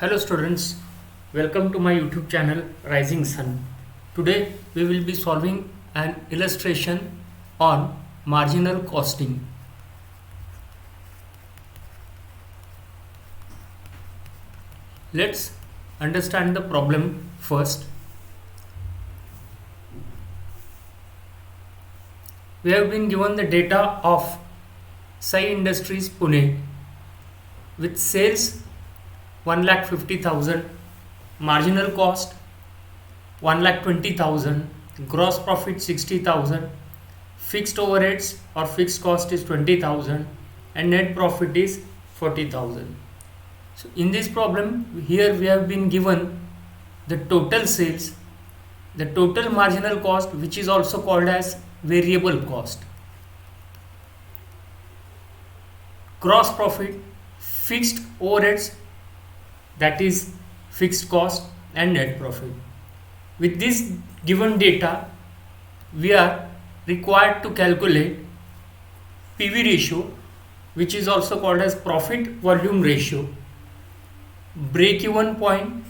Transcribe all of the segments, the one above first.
Hello students, welcome to my YouTube channel Rising Sun. Today we will be solving an illustration on marginal costing. Let's understand the problem first. We have been given the data of Sai Industries Pune with sales 1,50,000, marginal cost 1,20,000, gross profit 60,000, fixed overheads or fixed cost is 20,000 and net profit is 40,000. So in this problem here we have been given the total sales, the total marginal cost, which is also called as variable cost, gross profit, fixed overheads, that is fixed cost, and net profit. With this given data, we are required to calculate PV ratio, which is also called as profit volume ratio, break-even point,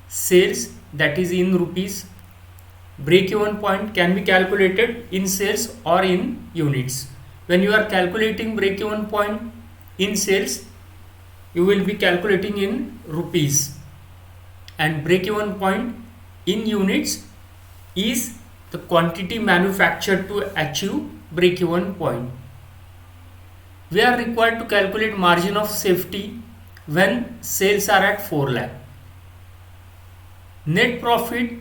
sales, that is in rupees. Break-even point can be calculated in sales or in units. When you are calculating break-even point in sales, you will be calculating in rupees, and break-even point in units is the quantity manufactured to achieve break-even point. We are required to calculate margin of safety when sales are at 4 lakh, net profit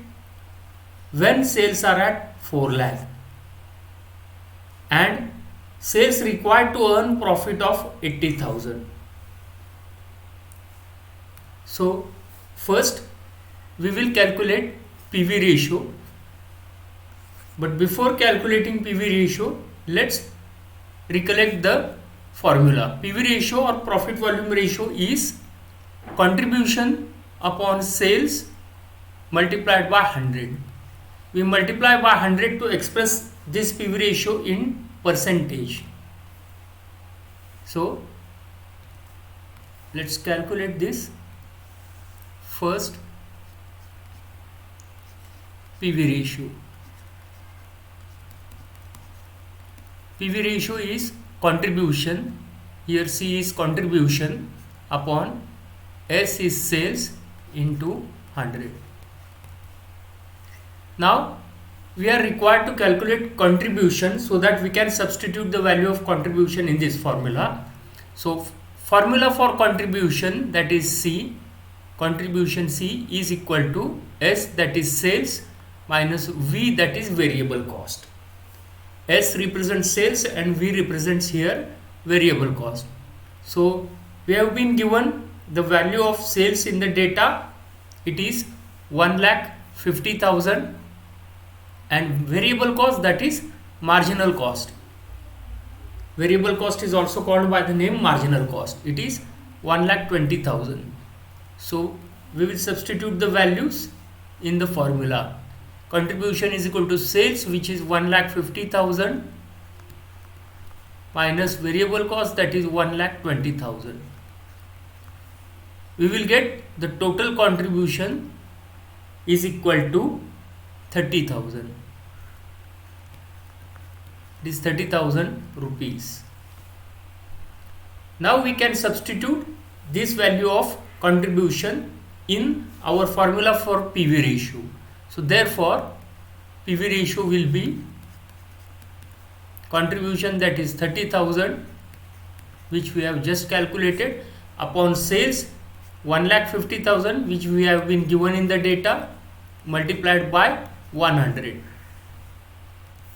when sales are at 4 lakh, and sales required to earn profit of 80,000. So first we will calculate PV ratio, but before calculating PV ratio, let's recollect the formula. PV ratio or profit volume ratio is contribution upon sales multiplied by 100. We multiply by 100 to express this PV ratio in percentage. So let's calculate this. First, PV ratio. PV ratio is contribution. Here C is contribution upon S is sales into 100. Now we are required to calculate contribution so that we can substitute the value of contribution in this formula. So formula for contribution, that is C, contribution C is equal to S, that is sales, minus V, that is variable cost. S represents sales and V represents here variable cost. So we have been given the value of sales in the data, it is 1,50,000, and variable cost, that is marginal cost. Variable cost is also called by the name marginal cost. It is 1,20,000. So we will substitute the values in the formula. Contribution is equal to sales, which is 1,50,000, minus variable cost, that is 1,20,000. We will get the total contribution is equal to 30,000. It is 30,000 rupees. Now we can substitute this value of contribution in our formula for PV ratio. So therefore PV ratio will be contribution, that is 30,000, which we have just calculated, upon sales 1,50,000, which we have been given in the data, multiplied by 100.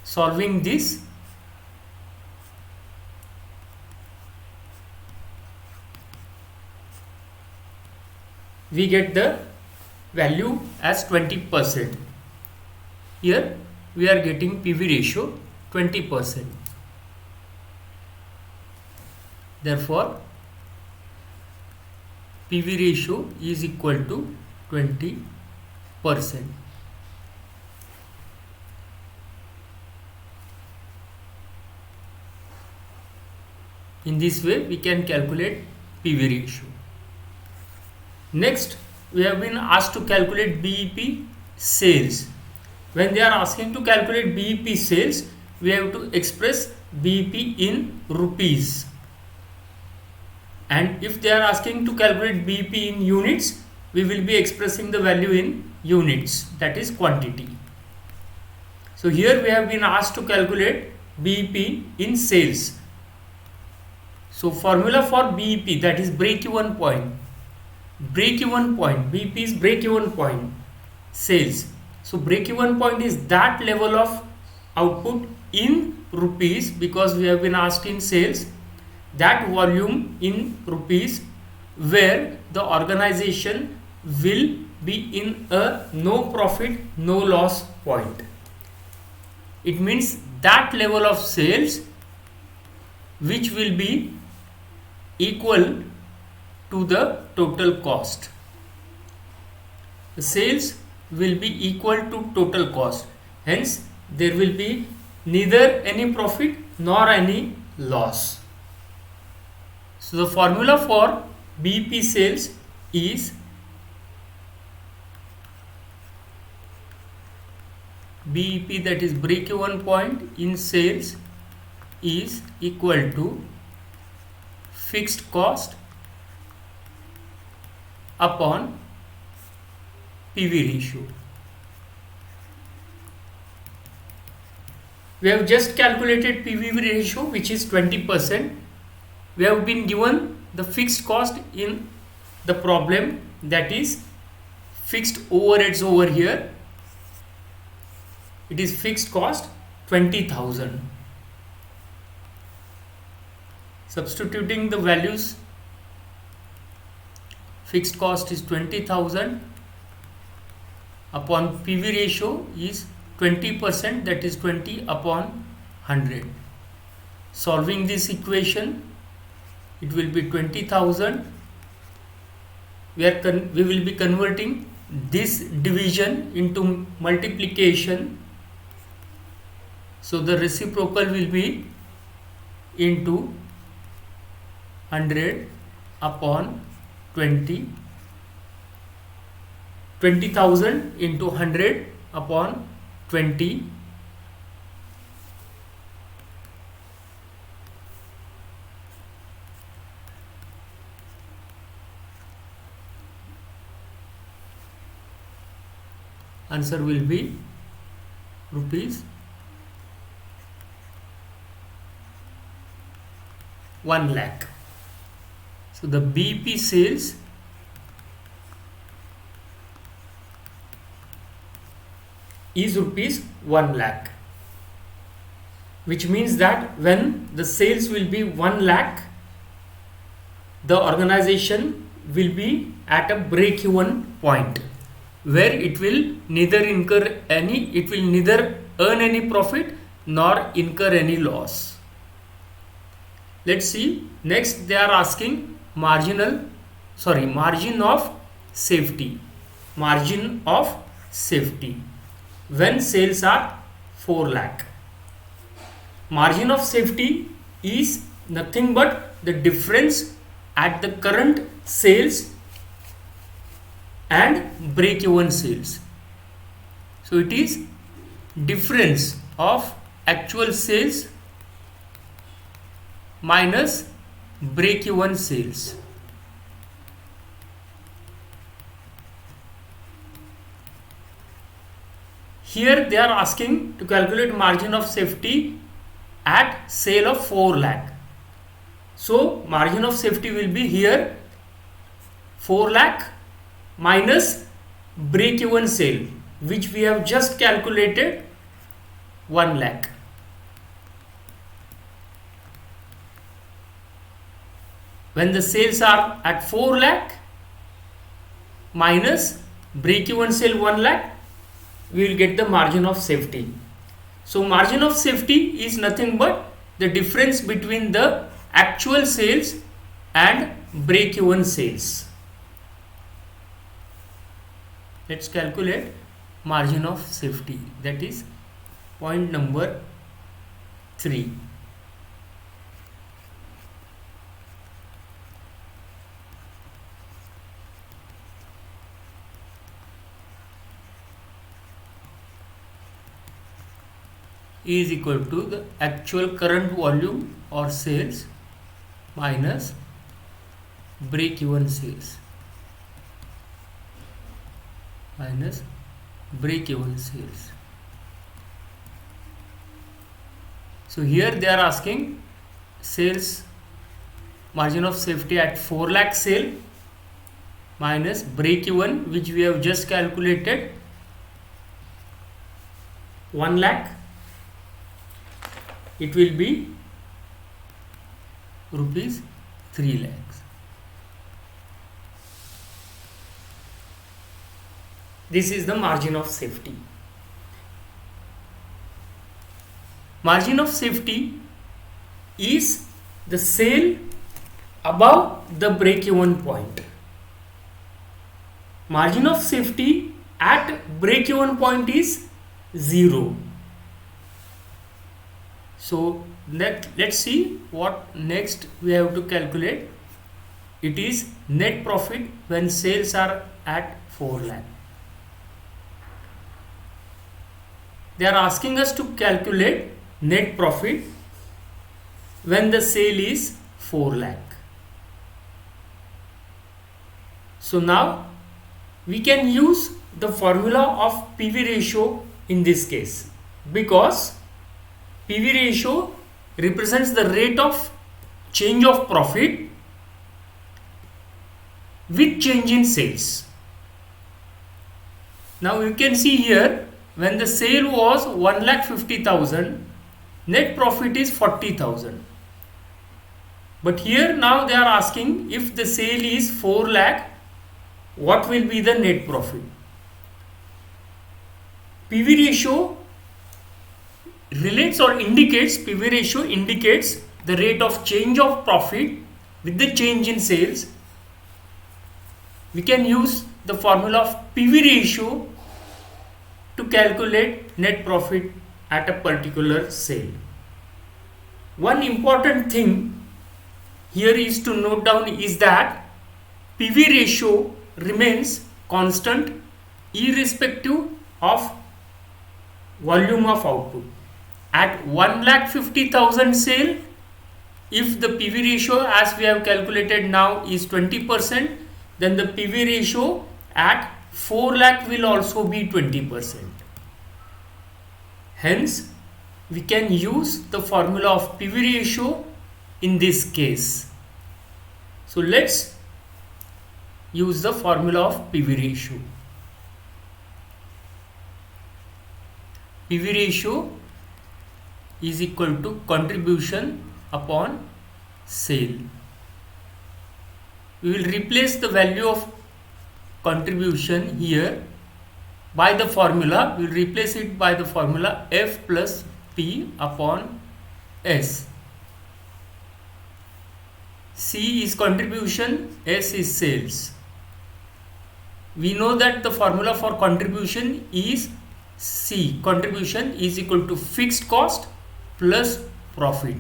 Solving this, we get the value as 20%. Here we are getting PV ratio 20%. Therefore PV ratio is equal to 20%. In this way we can calculate PV ratio. Next, we have been asked to calculate BEP sales. When they are asking to calculate BEP sales, we have to express BEP in rupees. And if they are asking to calculate BEP in units, we will be expressing the value in units, that is quantity. So here we have been asked to calculate BEP in sales. So formula for BEP, that is break-even point. Break-even point, BEP is break-even point, sales. So break-even point is that level of output in rupees, because we have been asked in sales, that volume in rupees where the organization will be in a no profit, no loss point. It means that level of sales which will be equal to the total cost. The sales will be equal to total cost. Hence, there will be neither any profit nor any loss. So, the formula for BEP sales is BEP, that is break-even point in sales, is equal to fixed cost upon PV ratio. We have just calculated PV ratio, which is 20%. We have been given the fixed cost in the problem, that is fixed overheads over here. It is fixed cost 20,000. Substituting the values, fixed cost is 20,000 upon PV ratio is 20%, that is 20 upon 100. Solving this equation, it will be 20,000. We will be converting this division into multiplication. So the reciprocal will be into 100 upon 20. 20,000 into 100 upon 20. Answer will be rupees 1 lakh. So the BEP sales is rupees 1 lakh, which means that when the sales will be 1 lakh, the organization will be at a break-even point where it will neither earn any profit nor incur any loss. Let's see. Next, they are asking margin of safety. Margin of safety when sales are 4 lakh. Margin of safety is nothing but the difference at the current sales and break-even sales. So it is difference of actual sales minus break-even sales. Here they are asking to calculate margin of safety at sale of 4 lakh. So margin of safety will be here 4 lakh minus break-even sale, which we have just calculated 1 lakh. When the sales are at 4 lakh minus break-even sale 1 lakh, we will get the margin of safety. So margin of safety is nothing but the difference between the actual sales and break-even sales. Let's calculate margin of safety, that is point number 3. is equal to the actual current volume or sales minus break even sales minus break even sales. So here they are asking sales margin of safety at 4 lakh sale minus break even, which we have just calculated, 1 lakh. It will be rupees 3 lakhs. This is the margin of safety. Margin of safety is the sale above the break-even point. Margin of safety at break-even point is 0. So let's see what next we have to calculate. It is net profit when sales are at 4 lakh. They are asking us to calculate net profit when the sale is 4 lakh. So now we can use the formula of PV ratio in this case, because PV ratio represents the rate of change of profit with change in sales. Now you can see here, when the sale was 1,50,000, net profit is 40,000. But here now they are asking, if the sale is 4 lakh, what will be the net profit? PV ratio relates or indicates, PV ratio indicates the rate of change of profit with the change in sales. We can use the formula of PV ratio to calculate net profit at a particular sale. One important thing here is to note down is that PV ratio remains constant irrespective of volume of output. At 1,50,000 sale, if the PV ratio as we have calculated now is 20%, then the PV ratio at 4 lakh will also be 20%. Hence, we can use the formula of PV ratio in this case. So let's use the formula of PV ratio. PV ratio is equal to contribution upon sale. We will replace the value of contribution here by the formula. We will replace it by the formula F plus P upon S. C is contribution, S is sales. We know that the formula for contribution is C. Contribution is equal to fixed cost plus profit.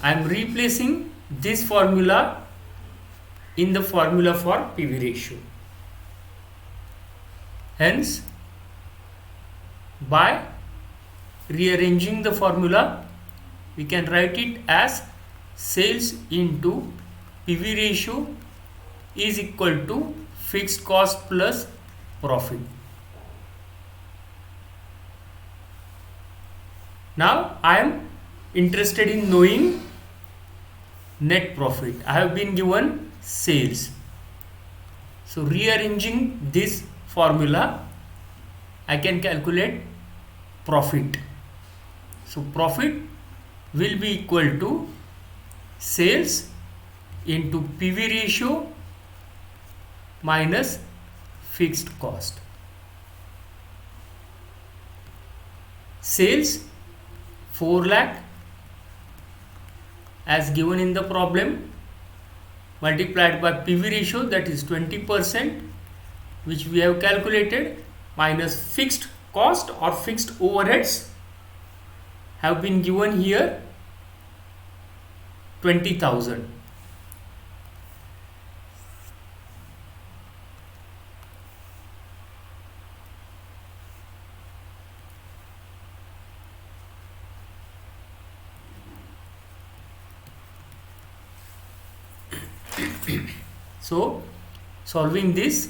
I am replacing this formula in the formula for PV ratio. Hence, by rearranging the formula, we can write it as sales into PV ratio is equal to fixed cost plus profit. Now I am interested in knowing net profit. I have been given sales. So rearranging this formula, I can calculate profit. So profit will be equal to sales into PV ratio minus fixed cost. Sales 4 lakh as given in the problem, multiplied by PV ratio, that is 20%, which we have calculated, minus fixed cost or fixed overheads have been given here 20,000. So solving this,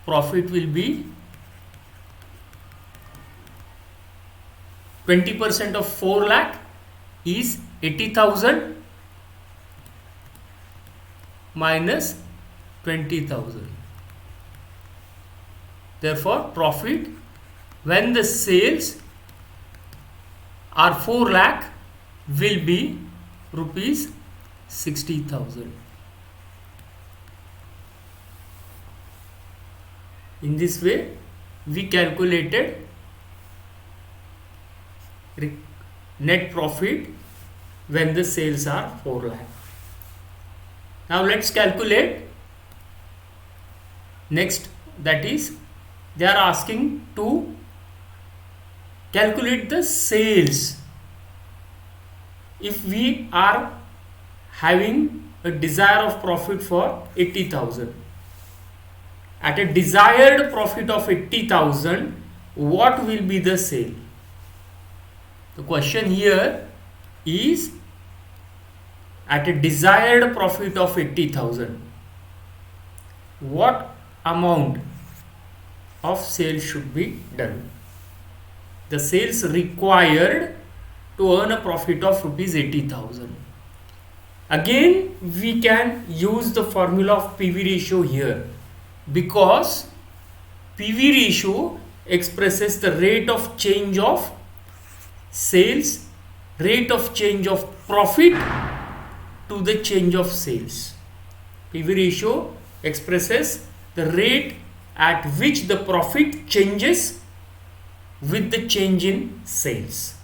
profit will be 20% of 4 lakh is 80,000 minus 20,000. Therefore, profit when the sales are 4 lakh will be rupees 60,000. In this way, we calculated net profit when the sales are 4 lakh. Now let's calculate next, that is they are asking to calculate the sales. If we are having a desire of profit for 80,000, at a desired profit of 80,000, what will be the sale? The question here is at a desired profit of 80,000, what amount of sales should be done? The sales required to earn a profit of rupees 80,000. Again, we can use the formula of PV ratio here, because PV ratio expresses the rate of change of sales, rate of change of profit to the change of sales. PV ratio expresses the rate at which the profit changes with the change in sales.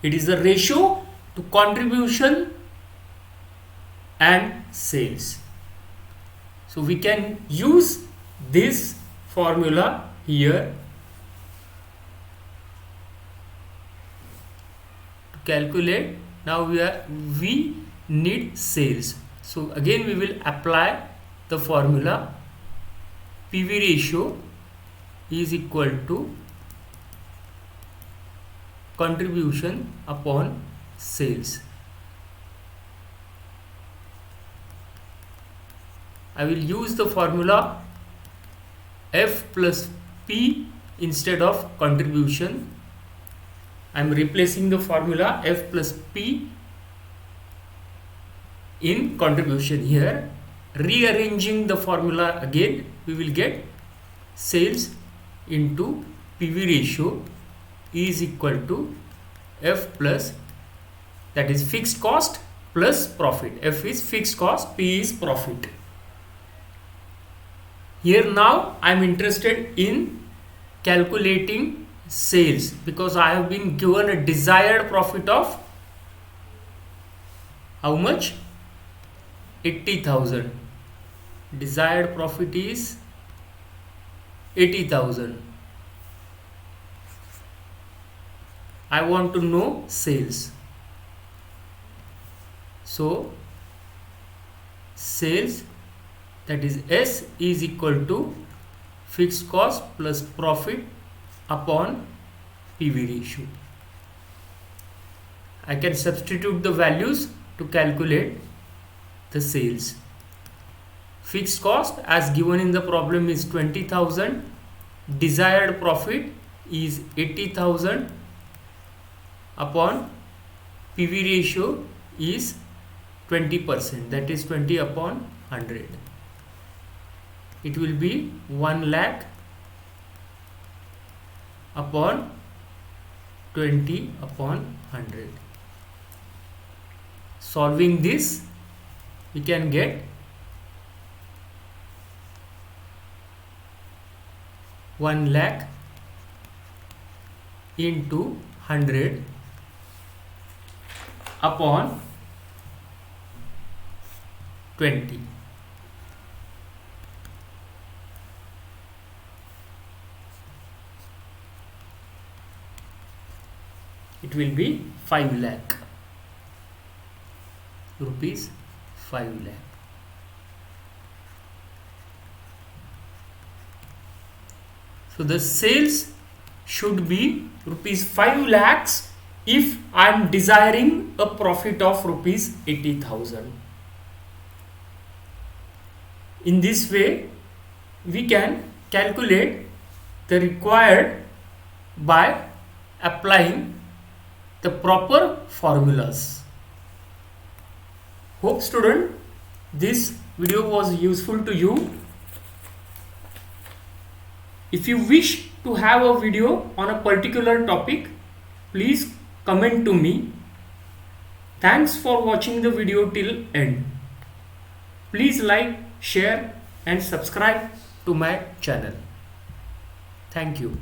It is the ratio to contribution and sales. So we can use this formula here to calculate. Now we need sales. So again we will apply the formula. PV ratio is equal to contribution upon sales. I will use the formula F plus P instead of contribution. I am replacing the formula F plus P in contribution here. Rearranging the formula again, we will get sales into PV ratio is equal to F plus, that is fixed cost plus profit. F is fixed cost, P is profit. Here now I am interested in calculating sales, because I have been given a desired profit of how much? 80,000. Desired profit is 80,000. I want to know sales. So sales, that is S, is equal to fixed cost plus profit upon PV ratio. I can substitute the values to calculate the sales. Fixed cost as given in the problem is 20,000. Desired profit is 80,000 upon PV ratio is 20%, that is 20 upon 100. It will be 1 lakh upon 20 upon 100. Solving this, we can get 1 lakh into 100 upon 20. It will be 5 lakh rupees, 5 lakh. So the sales should be rupees 5 lakhs if I am desiring a profit of rupees 80,000. In this way, we can calculate the required by applying the proper formulas. Hope student this video was useful to you. If you wish to have a video on a particular topic, please comment to me. Thanks for watching the video till end. Please like, share and subscribe to my channel. Thank you.